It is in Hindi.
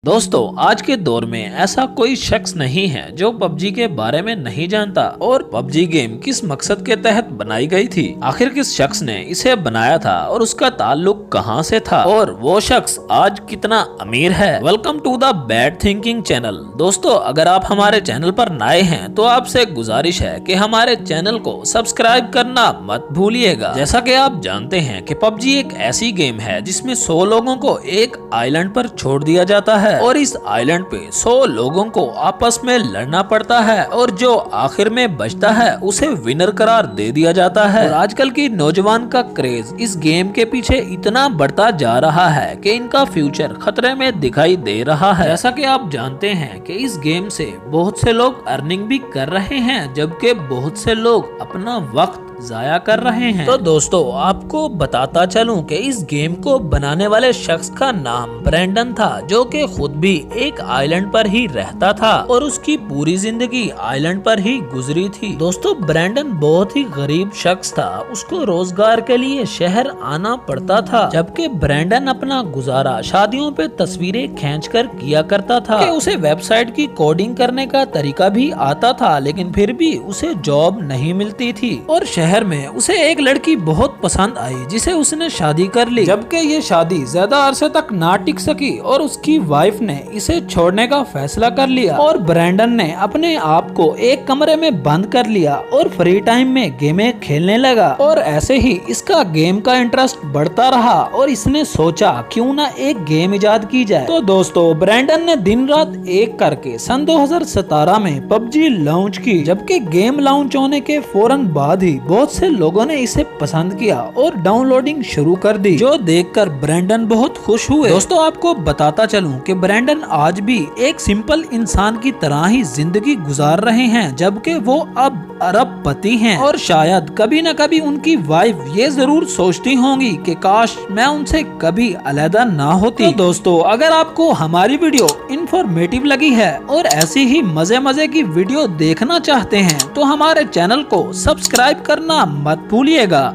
दोस्तों, आज के दौर में ऐसा कोई शख्स नहीं है जो पबजी के बारे में नहीं जानता और पबजी गेम किस मकसद के तहत बनाई गई थी, आखिर किस शख्स ने इसे बनाया था और उसका ताल्लुक कहां से था और वो शख्स आज कितना अमीर है। Welcome to the bad thinking channel. दोस्तों, अगर आप हमारे चैनल पर नए हैं तो आपसे गुजारिश है कि हमारे चैनल को सब्सक्राइब करना मत भूलिएगा। जैसा कि आप जानते हैं कि पबजी एक ऐसी गेम है जिसमें 100 लोगों को एक आइलैंड पर छोड़ दिया जाता है और इस आइलैंड पे 100 लोगों को आपस में लड़ना पड़ता है और जो आखिर में बचता है उसे विनर करार दे दिया जाता है। और आजकल की नौजवान का क्रेज इस गेम के पीछे इतना बढ़ता जा रहा है कि इनका फ्यूचर खतरे में दिखाई दे रहा है। जैसा कि आप जानते हैं कि इस गेम से बहुत से लोग अर्निंग भी कर रहे हैं, जबकि बहुत से लोग अपना वक्त जाया कर रहे हैं। तो दोस्तों, आपको बताता चलूं कि इस गेम को बनाने वाले शख्स का नाम ब्रैंडन था, जो कि खुद भी एक आइलैंड पर ही रहता था और उसकी पूरी जिंदगी आइलैंड पर ही गुजरी थी। दोस्तों, ब्रैंडन बहुत ही गरीब शख्स था, उसको रोजगार के लिए शहर आना पड़ता था, जबकि ब्रैंडन अपना गुजारा शादियों पे तस्वीरें खींचकर किया करता था। कि उसे वेबसाइट की कोडिंग करने का तरीका भी आता था, लेकिन फिर भी उसे जॉब नहीं मिलती थी और शहर में उसे एक लड़की बहुत पसंद आई जिसे उसने शादी कर ली, जबकि ये शादी ज्यादा अरसे तक ना टिक सकी और उसकी वाइफ ने इसे छोड़ने का फैसला कर लिया और ब्रैंडन ने अपने आप को एक कमरे में बंद कर लिया और फ्री टाइम में गेमें खेलने लगा। और ऐसे ही इसका गेम का इंटरेस्ट बढ़ता रहा और इसने सोचा क्यों ना एक गेम इजाद की जाए। तो दोस्तों, ब्रैंडन ने दिन रात एक करके सन 2017 में पबजी लॉन्च की, जबकि गेम लॉन्च होने के फौरन बाद ही बहुत से लोगों ने इसे पसंद किया और डाउनलोडिंग शुरू कर दी, जो देखकर ब्रैंडन बहुत खुश हुए। दोस्तों, आपको बताता चलूं कि ब्रैंडन आज भी एक सिंपल इंसान की तरह ही जिंदगी गुजार रहे हैं, जबकि वो अब अरबपति हैं और शायद कभी न कभी उनकी वाइफ ये जरूर सोचती होंगी कि काश मैं उनसे कभी अलहदा ना होती। तो दोस्तों, अगर आपको हमारी वीडियो इंफॉर्मेटिव लगी है और ऐसी ही मजे मजे की वीडियो देखना चाहते हैं तो हमारे चैनल को सब्सक्राइब करना मत भूलिएगा।